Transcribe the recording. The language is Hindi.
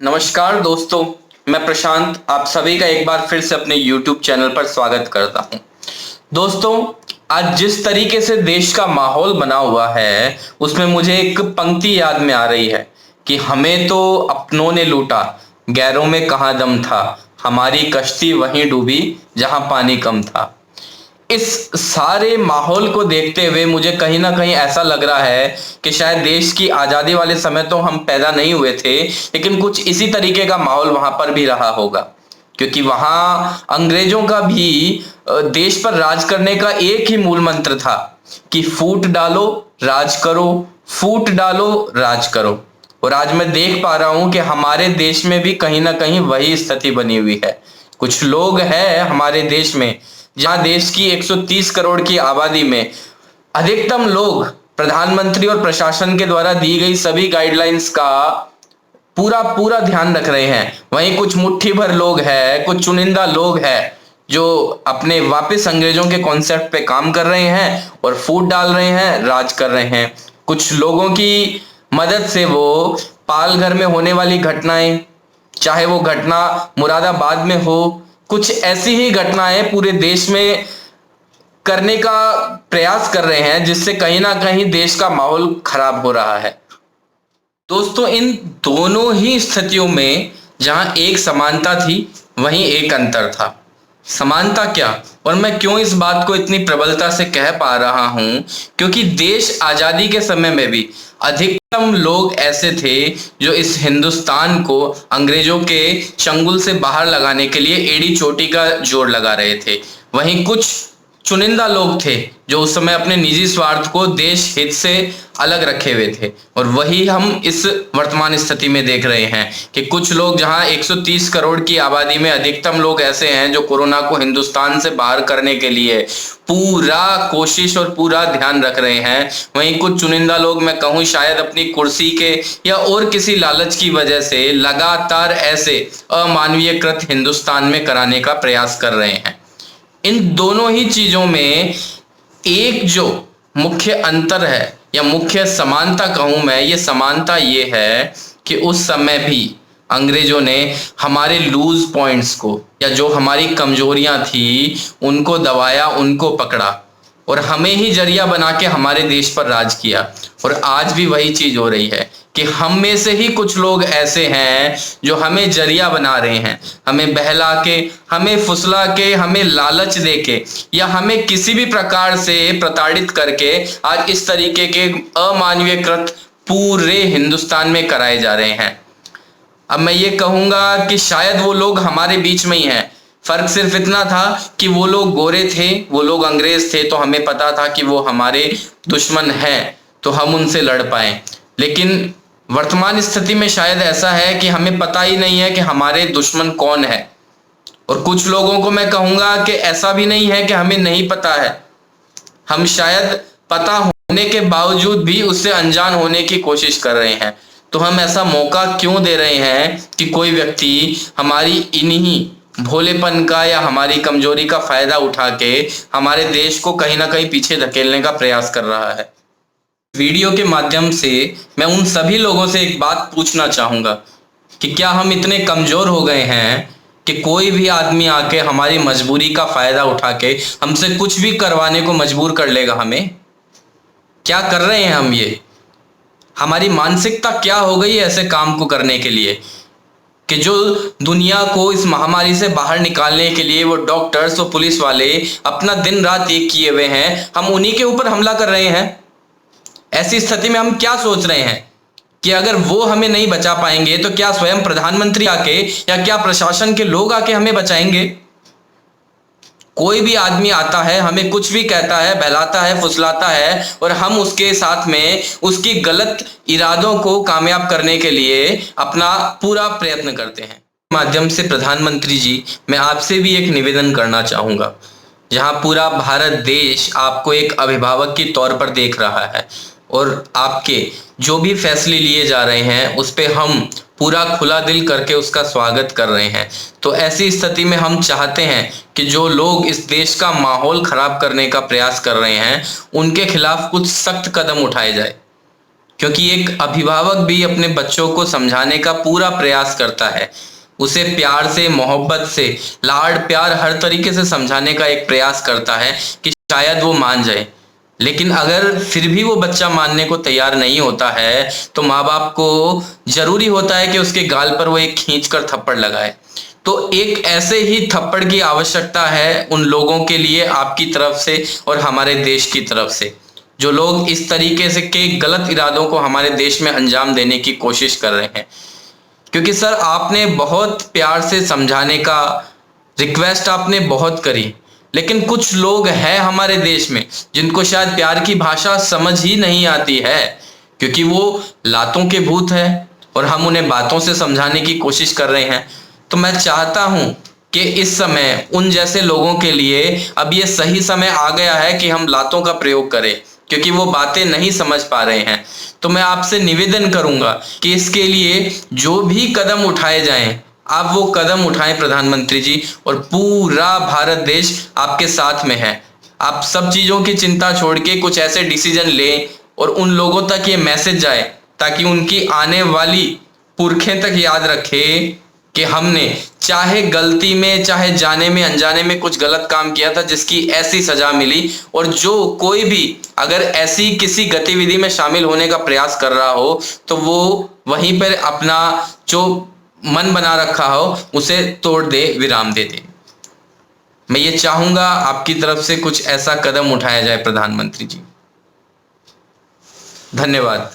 नमस्कार दोस्तों, मैं प्रशांत आप सभी का एक बार फिर से अपने YouTube चैनल पर स्वागत करता हूं। दोस्तों, आज जिस तरीके से देश का माहौल बना हुआ है, उसमें मुझे एक पंक्ति याद में आ रही है कि हमें तो अपनों ने लूटा, गैरों में कहाँ दम था, हमारी कश्ती वहीं डूबी जहां पानी कम था। इस सारे माहौल को देखते हुए मुझे कहीं ना कहीं ऐसा लग रहा है कि शायद देश की आजादी वाले समय तो हम पैदा नहीं हुए थे, लेकिन कुछ इसी तरीके का माहौल वहां पर भी रहा होगा, क्योंकि वहां अंग्रेजों का भी देश पर राज करने का एक ही मूल मंत्र था कि फूट डालो राज करो, फूट डालो राज करो। और आज मैं देख पा रहा हूं कि हमारे देश में भी कहीं ना कहीं वही स्थिति बनी हुई है। कुछ लोग हैं हमारे देश में, जहां देश की 130 करोड़ की आबादी में अधिकतम लोग प्रधानमंत्री और प्रशासन के द्वारा दी गई सभी गाइडलाइंस का पूरा पूरा ध्यान रख रहे हैं। वहीं कुछ मुट्ठी भर लोग हैं, कुछ चुनिंदा लोग हैं जो अपने वापस अंग्रेजों के कॉन्सेप्ट पे काम कर रहे हैं और फूट डाल रहे हैं, राज कर रहे हैं। कुछ लोगों की मदद से वो पाल घर में होने वाली घटनाएं, चाहे वो घटना मुरादाबाद में हो, कुछ ऐसी ही घटनाएं पूरे देश में करने का प्रयास कर रहे हैं, जिससे कहीं ना कहीं देश का माहौल खराब हो रहा है। दोस्तों, इन दोनों ही स्थितियों में जहां एक समानता थी, वहीं एक अंतर था। समानता क्या, और मैं क्यों इस बात को इतनी प्रबलता से कह पा रहा हूं, क्योंकि देश आजादी के समय में भी अधिकतम लोग ऐसे थे जो इस हिंदुस्तान को अंग्रेजों के चंगुल से बाहर लगाने के लिए एड़ी चोटी का जोर लगा रहे थे। वहीं कुछ चुनिंदा लोग थे जो उस समय अपने निजी स्वार्थ को देश हित से अलग रखे हुए थे। और वही हम इस वर्तमान स्थिति में देख रहे हैं कि कुछ लोग, जहां 130 करोड़ की आबादी में अधिकतम लोग ऐसे हैं जो कोरोना को हिंदुस्तान से बाहर करने के लिए पूरा कोशिश और पूरा ध्यान रख रहे हैं, वहीं कुछ चुनिंदा लोग, मैं कहूँ शायद अपनी कुर्सी के या और किसी लालच की वजह से, लगातार ऐसे अमानवीय कृत हिंदुस्तान में कराने का प्रयास कर रहे हैं। इन दोनों ही चीजों में एक जो मुख्य अंतर है या मुख्य समानता कहूं मैं, ये समानता ये है कि उस समय भी अंग्रेजों ने हमारे लूज पॉइंट्स को या जो हमारी कमजोरियां थी उनको दबाया, उनको पकड़ा और हमें ही जरिया बना के हमारे देश पर राज किया। और आज भी वही चीज हो रही है कि हम में से ही कुछ लोग ऐसे हैं जो हमें जरिया बना रहे हैं, हमें बहला के, हमें फुसला के, हमें लालच दे के या हमें किसी भी प्रकार से प्रताड़ित करके आज इस तरीके के अमानवीय कृत पूरे हिंदुस्तान में कराए जा रहे हैं। अब मैं ये कहूंगा कि शायद वो लोग हमारे बीच में ही हैं, फर्क सिर्फ इतना था कि वो लोग गोरे थे, वो लोग अंग्रेज थे, तो हमें पता था कि वो हमारे दुश्मन हैं, तो हम उनसे लड़ पाए। लेकिन वर्तमान स्थिति में शायद ऐसा है कि हमें पता ही नहीं है कि हमारे दुश्मन कौन है। और कुछ लोगों को मैं कहूंगा कि ऐसा भी नहीं है कि हमें नहीं पता है, हम शायद पता होने के बावजूद भी उससे अनजान होने की कोशिश कर रहे हैं। तो हम ऐसा मौका क्यों दे रहे हैं कि कोई व्यक्ति हमारी इन्हीं भोलेपन का या हमारी कमजोरी का फायदा उठा के हमारे देश को कहीं ना कहीं पीछे धकेलने का प्रयास कर रहा है। वीडियो के माध्यम से मैं उन सभी लोगों से एक बात पूछना चाहूंगा कि क्या हम इतने कमजोर हो गए हैं कि कोई भी आदमी आके हमारी मजबूरी का फायदा उठा के हमसे कुछ भी करवाने को मजबूर कर लेगा? हमें क्या कर रहे हैं हम? ये हमारी मानसिकता क्या हो गई है ऐसे काम को करने के लिए कि जो दुनिया को इस महामारी से बाहर निकालने के लिए वो डॉक्टर्स और पुलिस वाले अपना दिन रात एक किए हुए हैं, हम उन्हीं के ऊपर हमला कर रहे हैं। ऐसी स्थिति में हम क्या सोच रहे हैं कि अगर वो हमें नहीं बचा पाएंगे तो क्या स्वयं प्रधानमंत्री आके या क्या प्रशासन के लोग आके हमें बचाएंगे? कोई भी आदमी आता है, हमें कुछ भी कहता है, बहलाता है, फुसलाता है और हम उसके साथ में उसकी गलत इरादों को कामयाब करने के लिए अपना पूरा प्रयत्न करते हैं। माध्यम से प्रधानमंत्री जी, मैं आपसे भी एक निवेदन करना चाहूंगा। जहां पूरा भारत देश आपको एक अभिभावक के तौर पर देख रहा है और आपके जो भी फैसले लिए जा रहे हैं उस पे हम पूरा खुला दिल करके उसका स्वागत कर रहे हैं, तो ऐसी स्थिति में हम चाहते हैं कि जो लोग इस देश का माहौल खराब करने का प्रयास कर रहे हैं उनके खिलाफ कुछ सख्त कदम उठाए जाए। क्योंकि एक अभिभावक भी अपने बच्चों को समझाने का पूरा प्रयास करता है, उसे प्यार से, मोहब्बत से, लाड प्यार हर तरीके से समझाने का एक प्रयास करता है कि शायद वो मान जाए। लेकिन अगर फिर भी वो बच्चा मानने को तैयार नहीं होता है तो माँ बाप को जरूरी होता है कि उसके गाल पर वो एक खींच कर थप्पड़ लगाए। तो एक ऐसे ही थप्पड़ की आवश्यकता है उन लोगों के लिए, आपकी तरफ से और हमारे देश की तरफ से, जो लोग इस तरीके से के गलत इरादों को हमारे देश में अंजाम देने की कोशिश कर रहे हैं। क्योंकि सर आपने बहुत प्यार से समझाने का रिक्वेस्ट आपने बहुत करी, लेकिन कुछ लोग हैं हमारे देश में जिनको शायद प्यार की भाषा समझ ही नहीं आती है, क्योंकि वो लातों के भूत है और हम उन्हें बातों से समझाने की कोशिश कर रहे हैं। तो मैं चाहता हूं कि इस समय उन जैसे लोगों के लिए अब ये सही समय आ गया है कि हम लातों का प्रयोग करें, क्योंकि वो बातें नहीं समझ पा रहे हैं। तो मैं आपसे निवेदन करूंगा कि इसके लिए जो भी कदम उठाए जाएं, आप वो कदम उठाएं प्रधानमंत्री जी, और पूरा भारत देश आपके साथ में है। आप सब चीजों की चिंता छोड़ के कुछ ऐसे डिसीजन लें और उन लोगों तक ये मैसेज जाए ताकि उनकी आने वाली पुरखें तक याद रखे कि हमने चाहे गलती में, चाहे जाने में अनजाने में कुछ गलत काम किया था जिसकी ऐसी सजा मिली। और जो कोई भी अगर ऐसी किसी गतिविधि में शामिल होने का प्रयास कर रहा हो तो वो वहीं पर अपना जो मन बना रखा हो उसे तोड़ दे, विराम दे दे। मैं ये चाहूंगा आपकी तरफ से कुछ ऐसा कदम उठाया जाए प्रधानमंत्री जी। धन्यवाद।